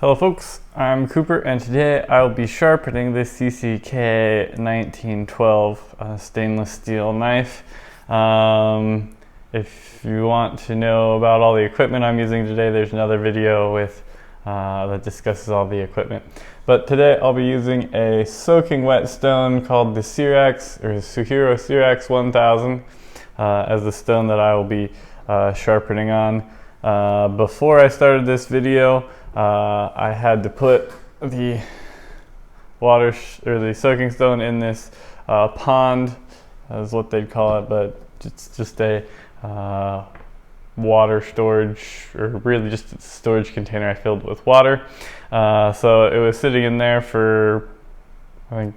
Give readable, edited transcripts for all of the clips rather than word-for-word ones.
Hello folks, I'm Cooper and today I'll be sharpening this CCK 1912 stainless steel knife. If you want to know about all the equipment I'm using today, there's another video that discusses all the equipment. But today I'll be using a soaking whetstone called the Suhiro Syrax 1000 as the stone that I will be sharpening on. Before I started this video, I had to put the the soaking stone in this pond, is what they'd call it, but it's just a water storage, or really just a storage container I filled with water. So it was sitting in there for I think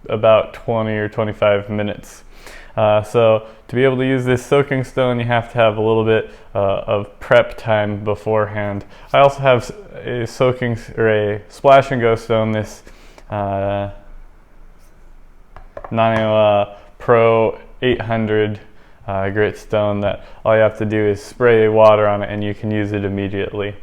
about 20 or 25 minutes. So to be able to use this soaking stone, you have to have a little bit of prep time beforehand. I also have a splash and go stone, this Nano Pro 800 grit stone that all you have to do is spray water on it and you can use it immediately.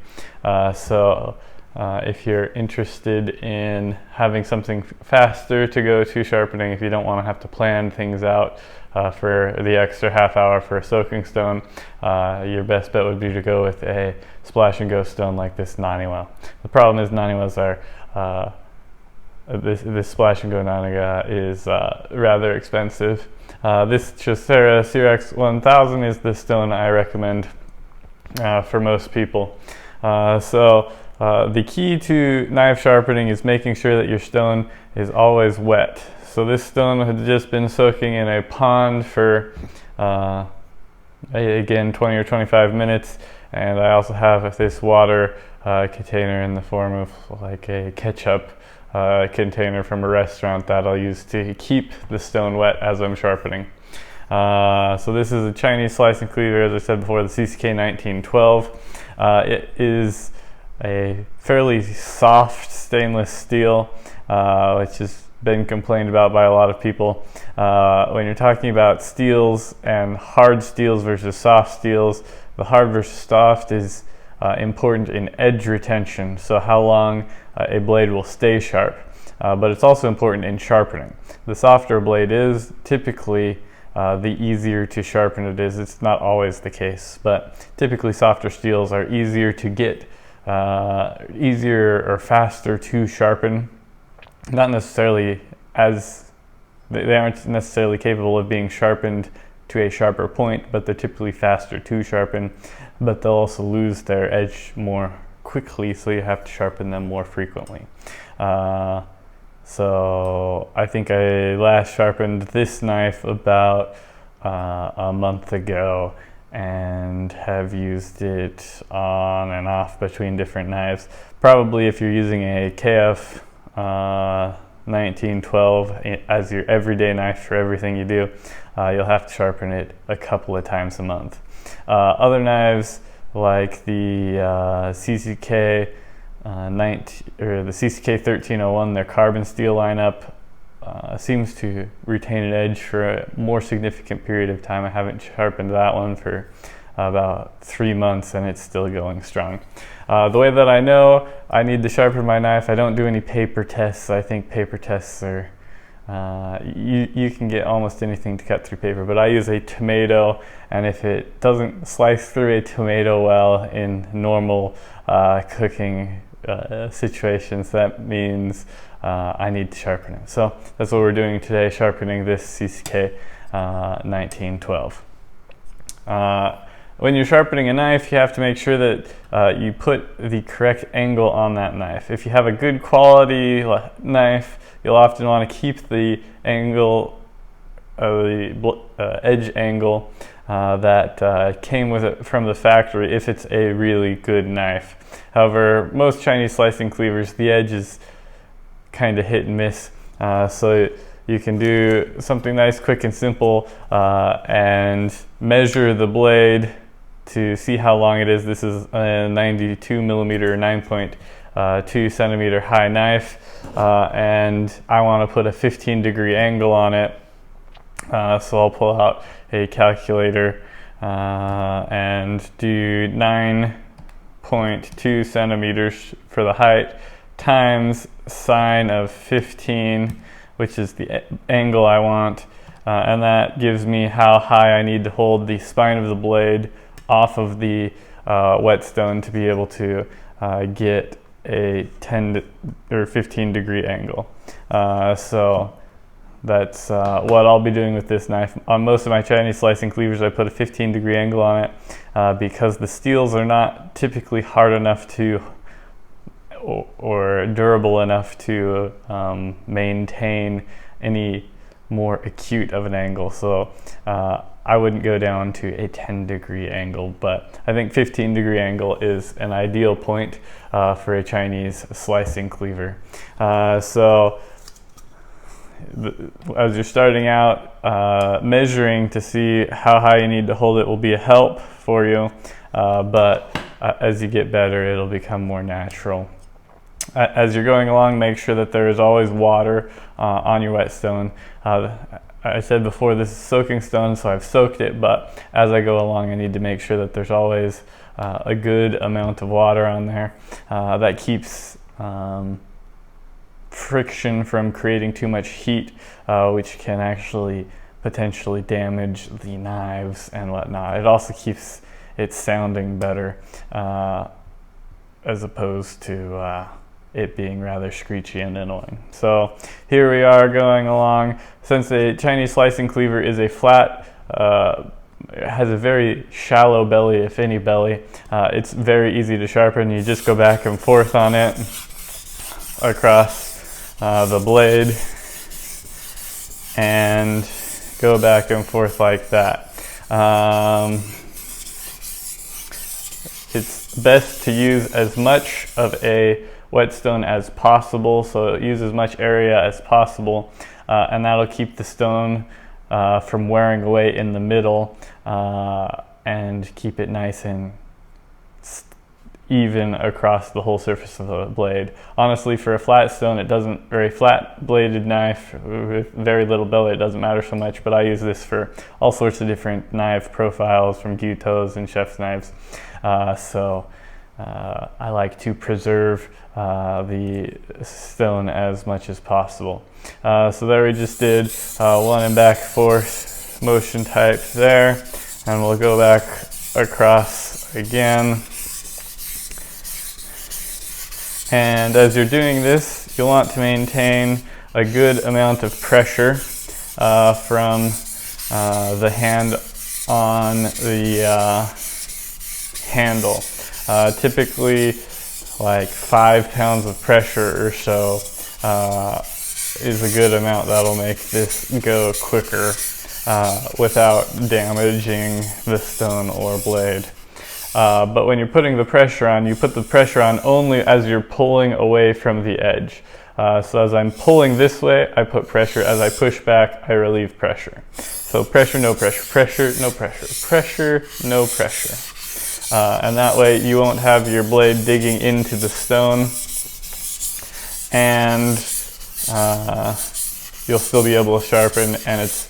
If you're interested in having something faster to go to sharpening, if you don't want to have to plan things out for the extra half hour for a soaking stone, your best bet would be to go with a splash and go stone like this Naniwa. The problem is Naniwas are, this splash and go Naniwa is rather expensive. This Sharpening Syrax 1000 is the stone I recommend for most people. The key to knife sharpening is making sure that your stone is always wet. So this stone had just been soaking in a pond for, again, 20 or 25 minutes. And I also have this water container in the form of like a ketchup container from a restaurant that I'll use to keep the stone wet as I'm sharpening. So this is a Chinese Slicing Cleaver, as I said before, the CCK 1912. It is a fairly soft stainless steel, which has been complained about by a lot of people. When you're talking about steels and hard steels versus soft steels, the hard versus soft is important in edge retention, so how long a blade will stay sharp. But it's also important in sharpening. The softer a blade is, typically the easier to sharpen it is. It's not always the case, but typically softer steels are easier to get, easier or faster to sharpen. Not necessarily they aren't necessarily capable of being sharpened to a sharper point, but they're typically faster to sharpen, but they'll also lose their edge more quickly, so you have to sharpen them more frequently. So I think I last sharpened this knife about a month ago and have used it on and off between different knives. Probably if you're using a KF 1912 as your everyday knife for everything you do, you'll have to sharpen it a couple of times a month. Other knives like the CCK the CCK 1301, their carbon steel lineup, seems to retain an edge for a more significant period of time. I haven't sharpened that one for about 3 months and it's still going strong. The way that I know I need to sharpen my knife, I don't do any paper tests. I think paper tests are, you can get almost anything to cut through paper, but I use a tomato, and if it doesn't slice through a tomato well in normal cooking situations, that means I need to sharpen it. So that's what we're doing today, sharpening this CCK 1912. When you're sharpening a knife, you have to make sure that you put the correct angle on that knife. If you have a good quality knife, you'll often want to keep the angle, the edge angle that came with it from the factory if it's a really good knife. However, most Chinese slicing cleavers, the edge is kind of hit and miss. So you can do something nice, quick and simple, and measure the blade to see how long it is. This is a 92 millimeter, 9.2 centimeter high knife, and I want to put a 15-degree angle on it. So I'll pull out a calculator and do 9 0.2 centimeters for the height times sine of 15, which is the angle I want, and that gives me how high I need to hold the spine of the blade off of the whetstone to be able to get a 10 or 15 degree angle. So that's what I'll be doing with this knife. On most of my Chinese slicing cleavers, I put a 15 degree angle on it because the steels are not typically hard enough to or durable enough to maintain any more acute of an angle. So I wouldn't go down to a 10 degree angle, but I think 15 degree angle is an ideal point for a Chinese slicing cleaver. So as you're starting out, measuring to see how high you need to hold it will be a help for you, but as you get better, it'll become more natural. As you're going along, make sure that there is always water on your whetstone. I said before, this is soaking stone, so I've soaked it, but as I go along, I need to make sure that there's always a good amount of water on there. That keeps friction from creating too much heat, which can actually potentially damage the knives and whatnot. It also keeps it sounding better as opposed to it being rather screechy and annoying. So here we are going along. Since a Chinese slicing cleaver is a flat, it has a very shallow belly, if any belly, it's very easy to sharpen. You just go back and forth on it across the blade and go back and forth like that. It's best to use as much of a whetstone as possible, so use as much area as possible, and that'll keep the stone from wearing away in the middle and keep it nice and even across the whole surface of the blade. Honestly, for a flat stone, or a flat bladed knife with very little belly, it doesn't matter so much, but I use this for all sorts of different knife profiles, from gyutos and chef's knives. I like to preserve the stone as much as possible. So there we just did one and back forth motion type there, and we'll go back across again. And as you're doing this, you'll want to maintain a good amount of pressure from the hand on the handle. Typically like 5 pounds of pressure or so is a good amount that'll make this go quicker without damaging the stone or blade. But when you're putting the pressure on, you put the pressure on only as you're pulling away from the edge. So as I'm pulling this way, I put pressure. As I push back, I relieve pressure. So pressure, no pressure, pressure, no pressure, pressure, no pressure. And that way you won't have your blade digging into the stone, and you'll still be able to sharpen, and it's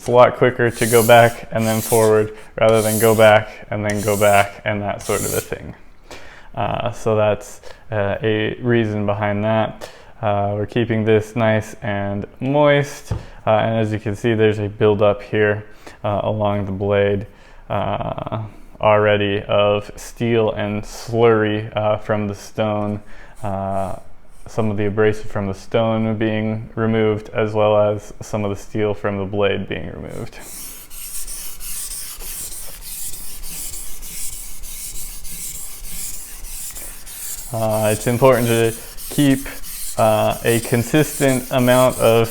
a lot quicker to go back and then forward rather than go back and then go back and that sort of a thing. So that's a reason behind that. We're keeping this nice and moist, and as you can see, there's a buildup here along the blade already of steel and slurry from the stone. Some of the abrasive from the stone being removed, as well as some of the steel from the blade being removed. It's important to keep a consistent amount of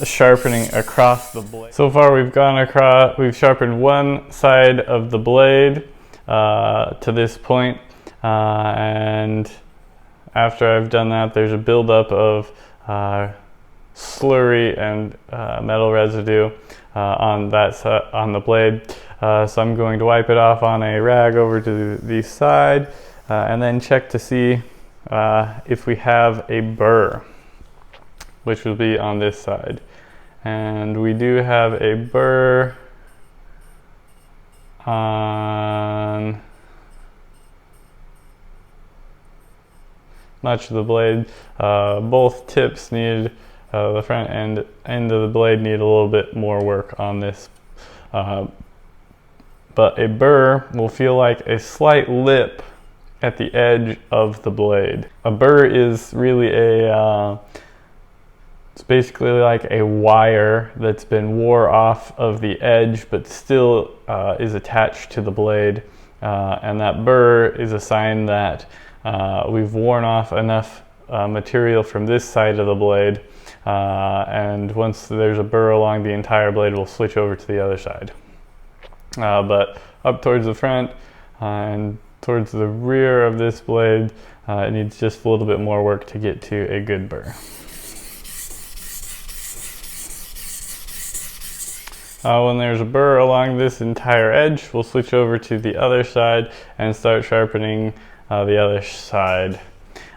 sharpening across the blade. So far we've sharpened one side of the blade to this point, and after I've done that, there's a buildup of slurry and metal residue on the blade. So I'm going to wipe it off on a rag over to the side, and then check to see if we have a burr, which will be on this side. And we do have a burr on much of the blade. Both tips need, the front end of the blade need a little bit more work on this. But a burr will feel like a slight lip at the edge of the blade. A burr is really it's basically like a wire that's been wore off of the edge but still is attached to the blade. And that burr is a sign that we've worn off enough material from this side of the blade. And once there's a burr along the entire blade, we'll switch over to the other side. But up towards the front and towards the rear of this blade, it needs just a little bit more work to get to a good burr. When there's a burr along this entire edge, we'll switch over to the other side and start sharpening the other side.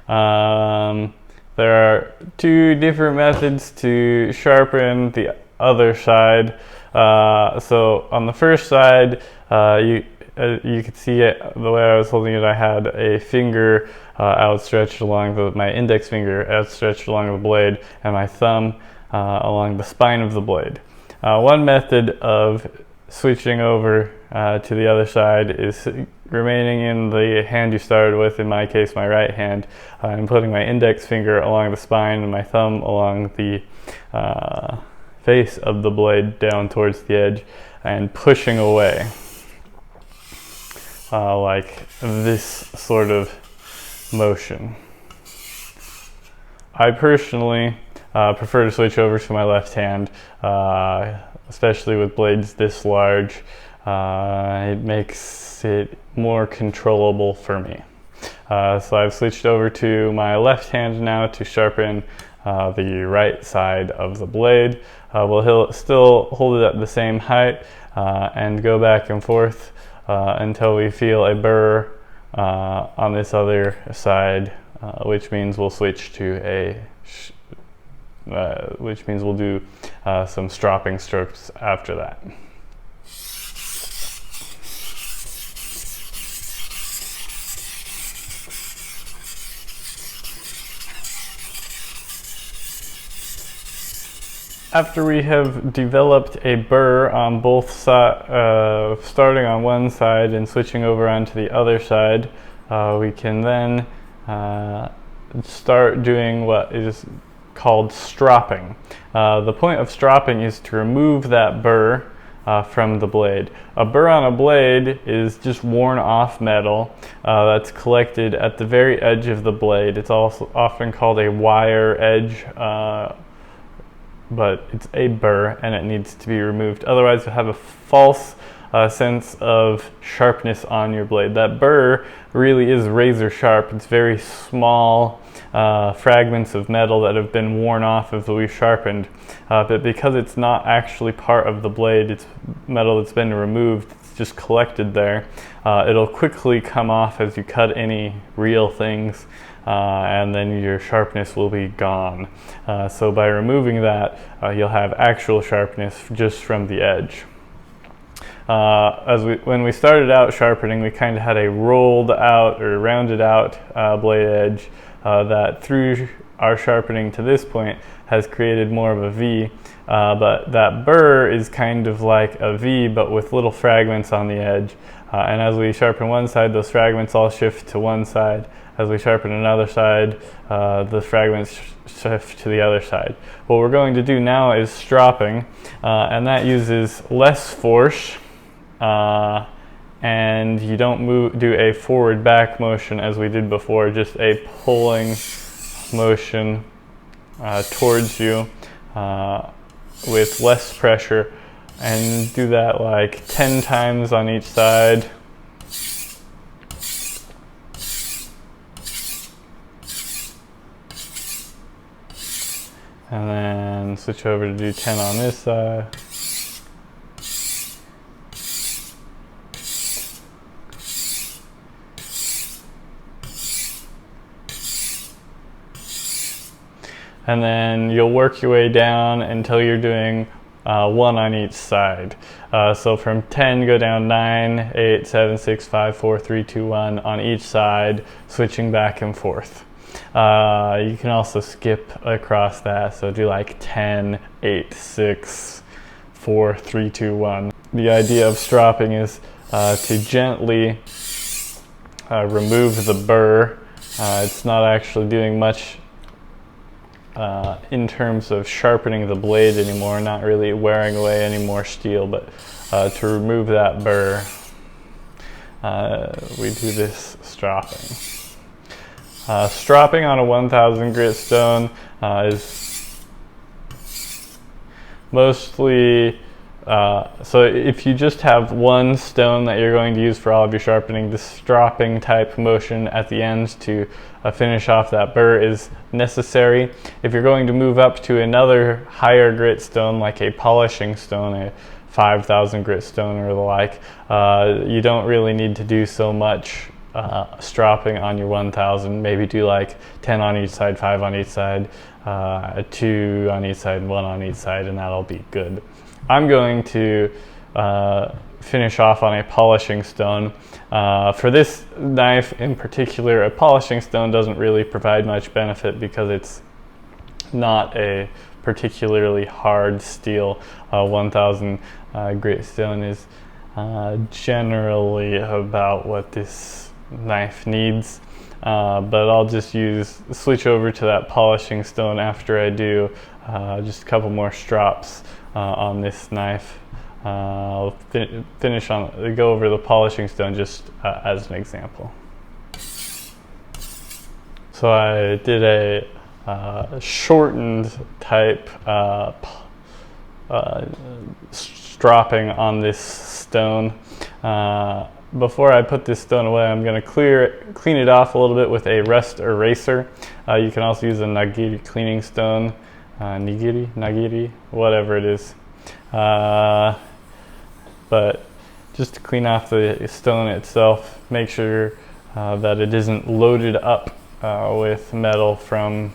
There are two different methods to sharpen the other side. So on the first side, you can see it the way I was holding it. I had a finger outstretched along my index finger outstretched along the blade, and my thumb along the spine of the blade. One method of switching over to the other side is remaining in the hand you started with, in my case my right hand, and putting my index finger along the spine and my thumb along the face of the blade down towards the edge and pushing away like this sort of motion. I personally prefer to switch over to my left hand, especially with blades this large. It makes it more controllable for me. So I've switched over to my left hand now to sharpen the right side of the blade. We'll still hold it at the same height and go back and forth until we feel a burr on this other side, which means we'll switch to which means we'll do some stropping strokes after that. After we have developed a burr on both sides, starting on one side and switching over onto the other side, we can then start doing what is called stropping. The point of stropping is to remove that burr from the blade. A burr on a blade is just worn off metal that's collected at the very edge of the blade. It's also often called a wire edge, but it's a burr and it needs to be removed. Otherwise you'll have a false sense of sharpness on your blade. That burr really is razor sharp. It's very small fragments of metal that have been worn off as we've sharpened, but because it's not actually part of the blade, it's metal that's been removed, it's just collected there, it'll quickly come off as you cut any real things, and then your sharpness will be gone. So by removing that, you'll have actual sharpness just from the edge. When we started out sharpening, we kind of had a rolled out or rounded out blade edge that through our sharpening to this point has created more of a V, but that burr is kind of like a V but with little fragments on the edge, and as we sharpen one side, those fragments all shift to one side. As we sharpen another side, the fragments shift to the other side. What we're going to do now is stropping, and that uses less force, and you don't do a forward back motion as we did before, just a pulling motion towards you with less pressure, and do that like 10 times on each side. And then switch over to do 10 on this side. And then you'll work your way down until you're doing 1 on each side. So from 10, go down 9, 8, 7, 6, 5, 4, 3, 2, 1 on each side, switching back and forth. You can also skip across that, so do like 10, 8, 6, 4, 3, 2, 1. The idea of stropping is to gently remove the burr. It's not actually doing much in terms of sharpening the blade anymore, not really wearing away any more steel, but to remove that burr, we do this stropping. Stropping on a 1000 grit stone is mostly, so if you just have one stone that you're going to use for all of your sharpening, the stropping type motion at the end to finish off that burr is necessary. If you're going to move up to another higher grit stone, like a polishing stone, a 5000 grit stone or the like, you don't really need to do so much stropping on your 1000. Maybe do like 10 on each side, 5 on each side, 2 on each side, 1 on each side, and that'll be good. I'm going to finish off on a polishing stone. For this knife in particular, a polishing stone doesn't really provide much benefit because it's not a particularly hard steel. 1000 grit stone is generally about what this knife needs. But I'll just switch over to that polishing stone after I do just a couple more strops on this knife. I'll go over the polishing stone just as an example. So I did a shortened type stropping on this stone. Before I put this stone away, I'm going to clean it off a little bit with a rust eraser. You can also use a nagiri cleaning stone, nagiri, whatever it is. But just to clean off the stone itself, make sure that it isn't loaded up with metal from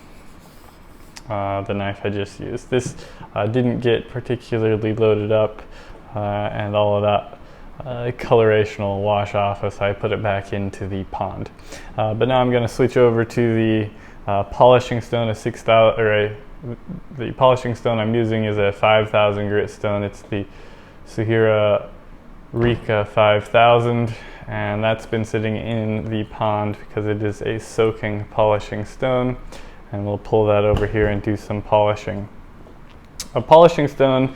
the knife I just used. This didn't get particularly loaded up, and all of that coloration will wash off as I put it back into the pond. But now I'm going to switch over to the polishing stone, the polishing stone I'm using is a 5000 grit stone. It's the Suhira Rika 5000, and that's been sitting in the pond because it is a soaking polishing stone, and we'll pull that over here and do some polishing. A polishing stone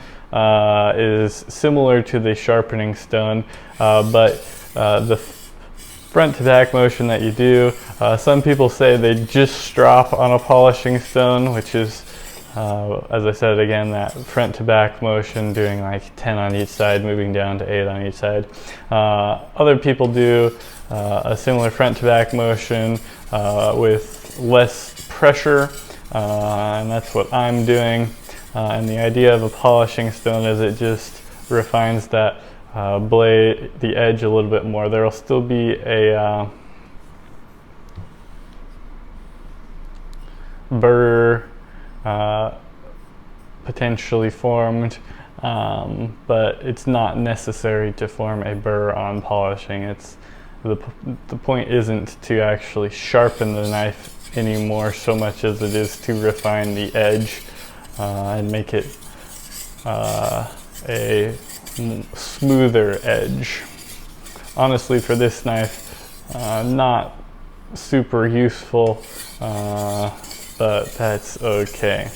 is similar to the sharpening stone, but the front to back motion that you do, some people say they just strop on a polishing stone, which is as I said again, that front to back motion, doing like 10 on each side, moving down to 8 on each side. Other people do a similar front to back motion with less pressure, and that's what I'm doing. And the idea of a polishing stone is it just refines that blade, the edge a little bit more. There will still be a burr potentially formed, but it's not necessary to form a burr on polishing. It's the point isn't to actually sharpen the knife anymore so much as it is to refine the edge and make it a smoother edge. Honestly, for this knife, not super useful, but that's okay.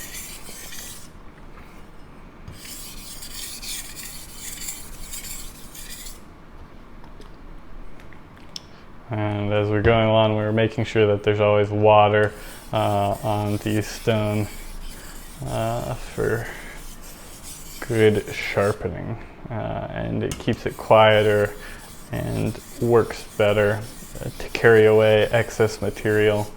And as we're going along, we're making sure that there's always water on the stone for good sharpening, and it keeps it quieter and works better to carry away excess material.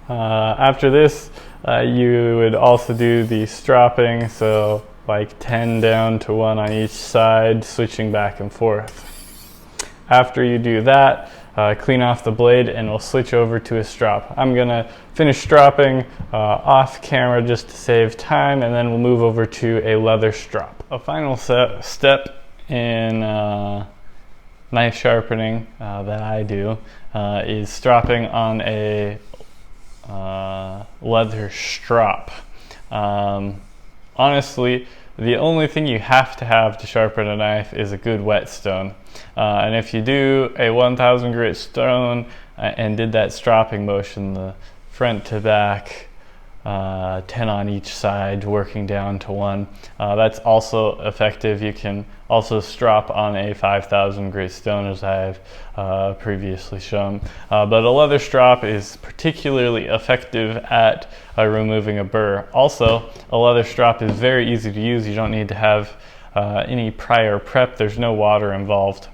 After this, you would also do the stropping, so like 10 down to 1 on each side, switching back and forth. After you do that, clean off the blade and we'll switch over to a strop. I'm gonna finish stropping off camera just to save time, and then we'll move over to a leather strop. A final step in knife sharpening that I do is stropping on a leather strop. Honestly, the only thing you have to sharpen a knife is a good whetstone. And if you do a 1000 grit stone and did that stropping motion, the front to back, 10 on each side, working down to 1. That's also effective. You can also strop on a 5000 grit stone, as I've previously shown. But a leather strop is particularly effective at removing a burr. Also, a leather strop is very easy to use. You don't need to have any prior prep. There's no water involved.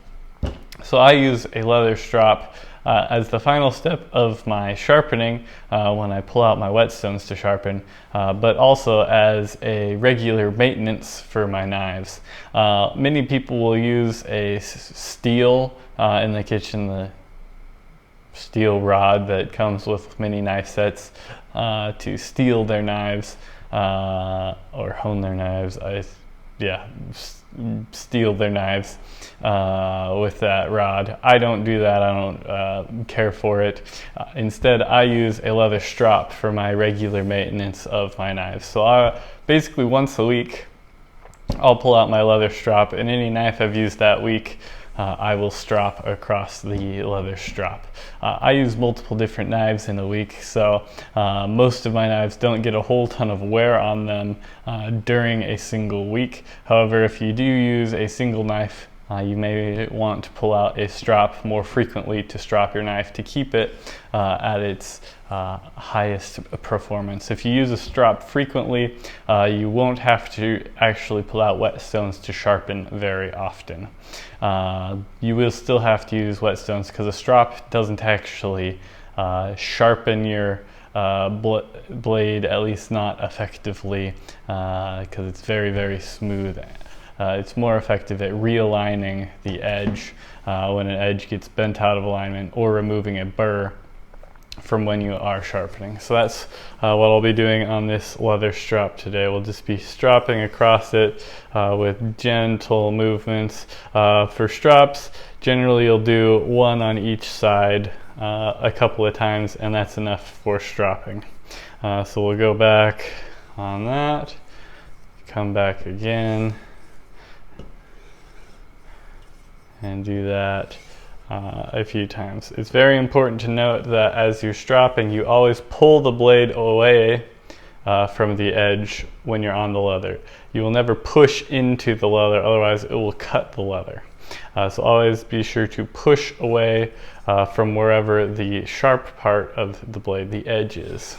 So I use a leather strop as the final step of my sharpening when I pull out my whetstones to sharpen, but also as a regular maintenance for my knives. Many people will use a steel in the kitchen, the steel rod that comes with many knife sets, to steel their knives or hone their knives. Steel their knives with that rod. I don't do that. I don't care for it. Instead, I use a leather strop for my regular maintenance of my knives. So basically once a week, I'll pull out my leather strop, and any knife I've used that week, I will strop across the leather strop. I use multiple different knives in a week, so most of my knives don't get a whole ton of wear on them during a single week. However, if you do use a single knife, you may want to pull out a strop more frequently to strop your knife to keep it at its highest performance. If you use a strop frequently, you won't have to actually pull out whetstones to sharpen very often. You will still have to use whetstones because a strop doesn't actually sharpen your blade, at least not effectively, because it's very, very smooth. It's more effective at realigning the edge when an edge gets bent out of alignment, or removing a burr from when you are sharpening. So that's what I'll be doing on this leather strop today. We'll just be stropping across it with gentle movements. For strops, generally you'll do one on each side a couple of times, and that's enough for stropping. So we'll go back on that, come back again, and do that a few times. It's very important to note that as you're stropping, you always pull the blade away from the edge when you're on the leather. You will never push into the leather, otherwise it will cut the leather. So always be sure to push away from wherever the sharp part of the blade, the edge, is.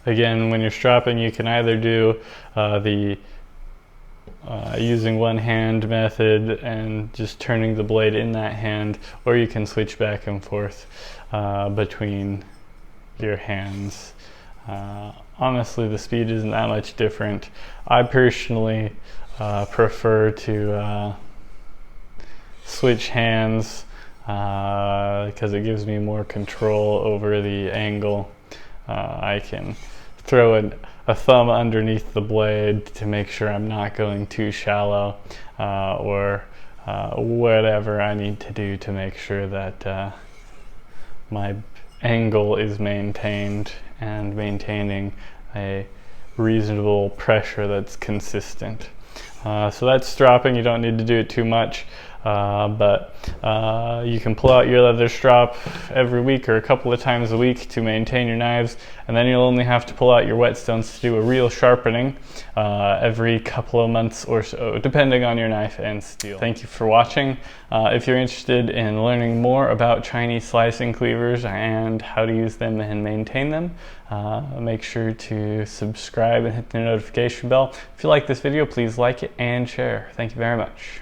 Again, when you're stropping, you can either do using one hand method and just turning the blade in that hand, or you can switch back and forth between your hands. Honestly, the speed isn't that much different. I personally prefer to switch hands because it gives me more control over the angle. I can throw a thumb underneath the blade to make sure I'm not going too shallow, or whatever I need to do to make sure that my angle is maintained and maintaining a reasonable pressure that's consistent. So that's stropping. You don't need to do it too much, but you can pull out your leather strop every week or a couple of times a week to maintain your knives, and then you'll only have to pull out your whetstones to do a real sharpening every couple of months or so, depending on your knife and steel. Thank you for watching. If you're interested in learning more about Chinese slicing cleavers and how to use them and maintain them, make sure to subscribe and hit the notification bell. If you like this video, please like it and share. Thank you very much.